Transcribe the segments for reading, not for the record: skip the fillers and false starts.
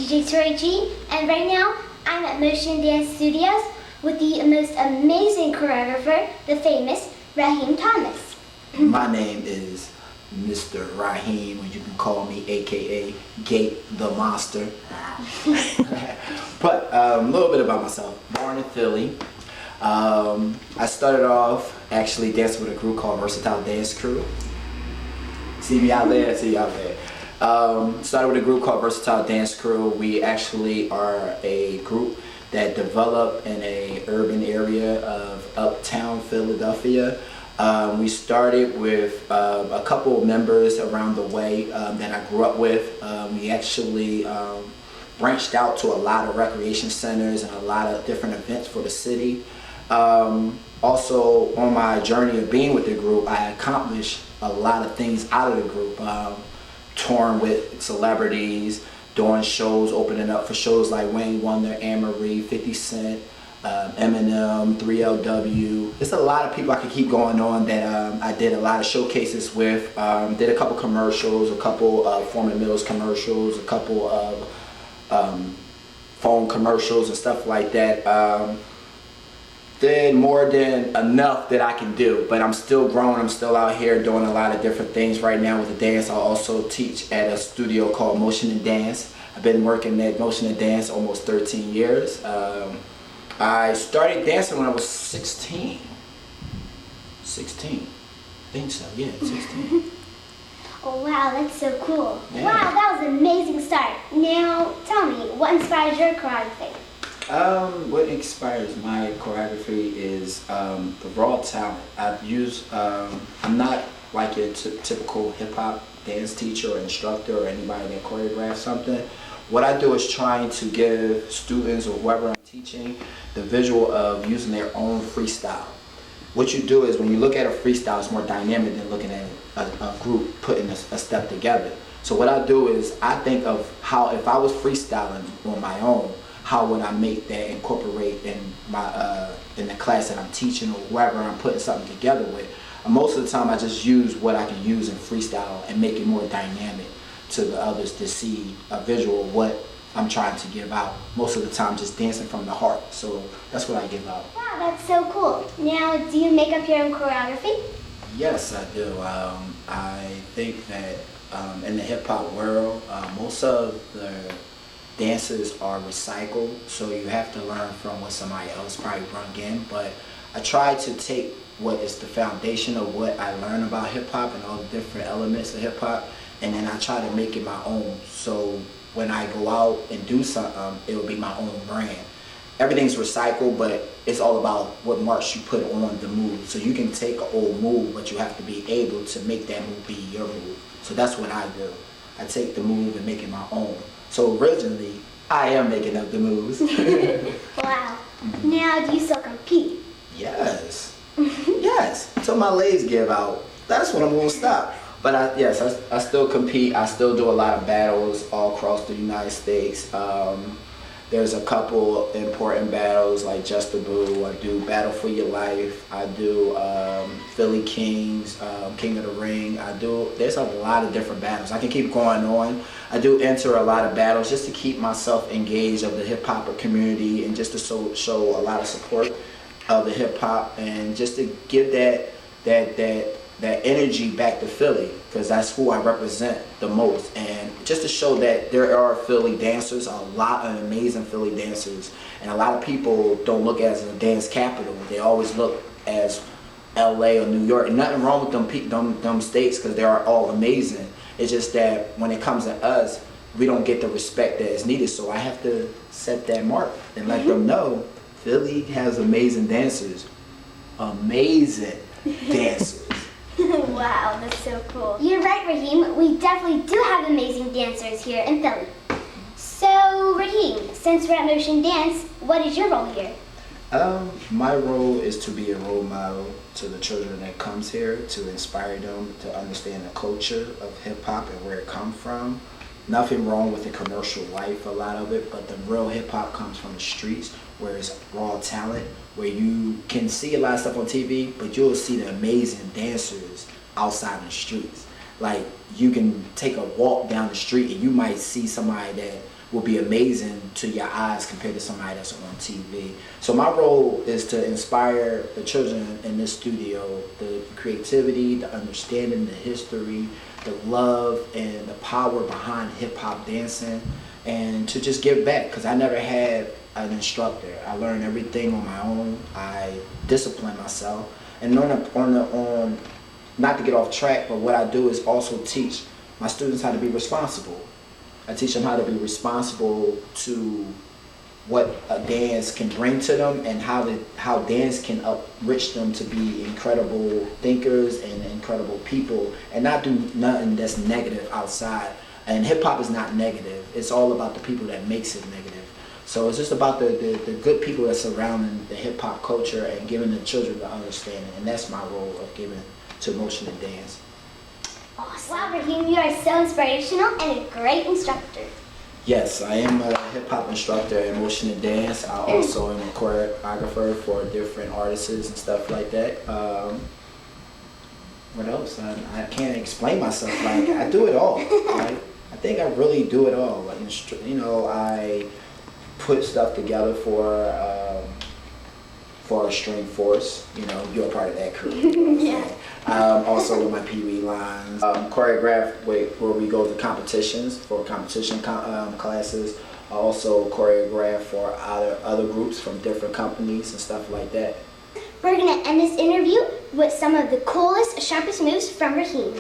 DJ RYHEEN, and right now I'm at Motion Dance Studios with the most amazing choreographer, the famous RYHEEN Thomas. My name is Mr. RYHEEN, or you can call me aka Gate the Monster. But a little bit about myself. Born in Philly. I started off actually dancing with a group called Versatile Dance Crew. See me out there? See you out there. Started with a group called Versatile Dance Crew. We actually are a group that developed in a urban area of uptown Philadelphia. We started with a couple of members around the way that I grew up with. We actually branched out to a lot of recreation centers and a lot of different events for the city. Also, on my journey of being with the group, I accomplished a lot of things out of the group. Touring with celebrities, doing shows, opening up for shows like Wayne Wonder, Anne-Marie, 50 Cent, Eminem, 3LW. There's a lot of people I could keep going on that I did a lot of showcases with. Did a couple commercials, a couple Foreman Mills commercials, a couple of phone commercials and stuff like that. Did more than enough that I can do, but I'm still growing. I'm still out here doing a lot of different things right now with the dance. I also teach at a studio called Motion and Dance. I've been working at Motion and Dance almost 13 years. I started dancing when I was 16. 16, I think so, yeah, 16. Oh wow, that's so cool. Yeah. Wow, that was an amazing start. Now, tell me, what inspires your choreography? What inspires my choreography is the raw talent. I'm not like your typical hip-hop dance teacher or instructor or anybody that choreographs something. What I do is trying to give students or whoever I'm teaching the visual of using their own freestyle. What you do is when you look at a freestyle, it's more dynamic than looking at a group putting a step together. So what I do is I think of how if I was freestyling on my own, how would I make that incorporate in my in the class that I'm teaching or whoever I'm putting something together with. And most of the time I just use what I can use in freestyle and make it more dynamic to the others to see a visual of what I'm trying to give out. Most of the time just dancing from the heart. So that's what I give out. Wow, that's so cool. Now, do you make up your own choreography? Yes, I do. I think that in the hip hop world, most of the dances are recycled, so you have to learn from what somebody else probably brought in. But I try to take what is the foundation of what I learn about hip hop and all the different elements of hip hop, and then I try to make it my own. So when I go out and do something, it will be my own brand. Everything's recycled, but it's all about what marks you put on the move. So you can take an old move, but you have to be able to make that move be your move. So that's what I do. I take the move and make it my own. So originally, I am making up the moves. Wow. Now, do you still compete? Yes. Yes. Until my legs give out, that's when I'm going to stop. But I still compete. I still do a lot of battles all across the United States. There's a couple important battles like Just a Boo. I do Battle for Your Life. I do Philly Kings, King of the Ring. There's a lot of different battles. I can keep going on. I do enter a lot of battles just to keep myself engaged of the hip hop community and just to show a lot of support of the hip hop and just to give that energy back to Philly, because that's who I represent the most, and just to show that there are Philly dancers, a lot of amazing Philly dancers, and a lot of people don't look at it as a dance capital. They always look as LA or New York, and nothing wrong with them states, because they are all amazing. It's just that when it comes to us, we don't get the respect that is needed, so I have to set that mark and let them know Philly has amazing dancers. Amazing dancers. Wow, that's so cool. You're right, RYHEEN. We definitely do have amazing dancers here in Philly. So, RYHEEN, since we're at Motion Dance, what is your role here? My role is to be a role model to the children that comes here, to inspire them to understand the culture of hip hop and where it comes from. Nothing wrong with the commercial life, a lot of it, but the real hip hop comes from the streets, where it's raw talent, where you can see a lot of stuff on TV, but you'll see the amazing dancers outside in the streets. Like, you can take a walk down the street and you might see somebody that will be amazing to your eyes compared to somebody that's on TV. So my role is to inspire the children in this studio, the creativity, the understanding, the history, the love, and the power behind hip-hop dancing, and to just give back, because I never had an instructor. I learned everything on my own. I discipline myself, and not to get off track, but what I do is also teach my students how to be responsible. I teach them how to be responsible to what a dance can bring to them, and how dance can enrich them to be incredible thinkers and incredible people, and not do nothing that's negative outside. And hip hop is not negative. It's all about the people that makes it negative. So it's just about the good people that surrounding the hip hop culture and giving the children the understanding. And that's my role of giving to motion and dance. Awesome. Wow, Raheem, you are so inspirational and a great instructor. Yes, I am a hip hop instructor in motion and dance. I also am a choreographer for different artists and stuff like that. What else? I can't explain myself. Like, I do it all. Right? I think I really do it all. Like, I put stuff together for a string force. You're a part of that crew. Yeah. Also with my Pee Wee lines. Choreograph where we go to competitions for competition classes. I also choreograph for other groups from different companies and stuff like that. We're going to end this interview with some of the coolest, sharpest moves from Raheem.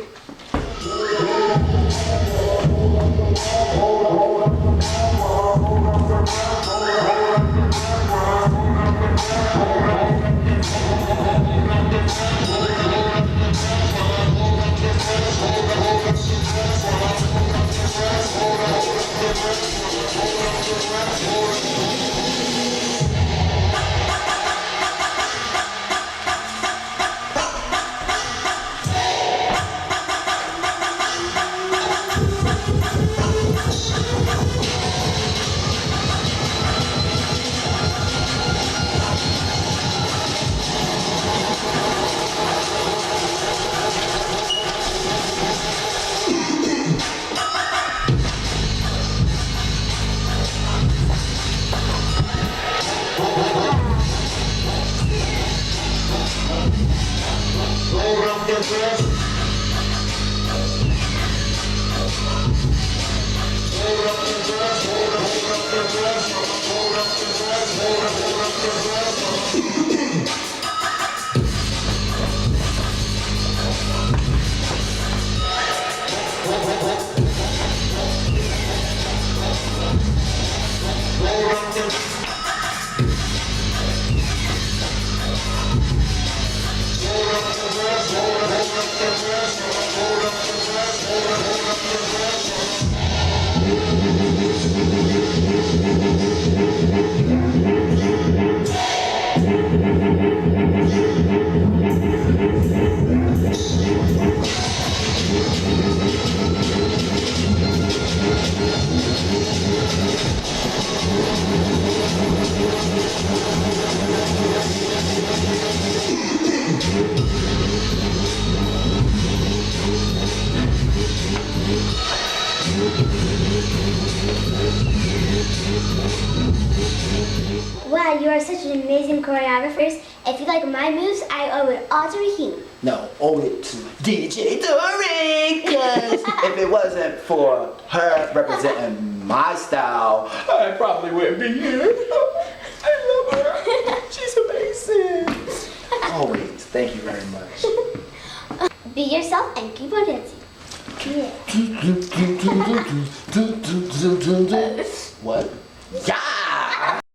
Wow, you are such an amazing choreographer. If you like my moves, I owe it all to Raheem. No, owe it to DJ Tori, because if it wasn't for her representing my style, I probably wouldn't be here. I love her. She's amazing. Always. Thank you very much. Be yourself and keep on dancing. Yeah. What? Yeah.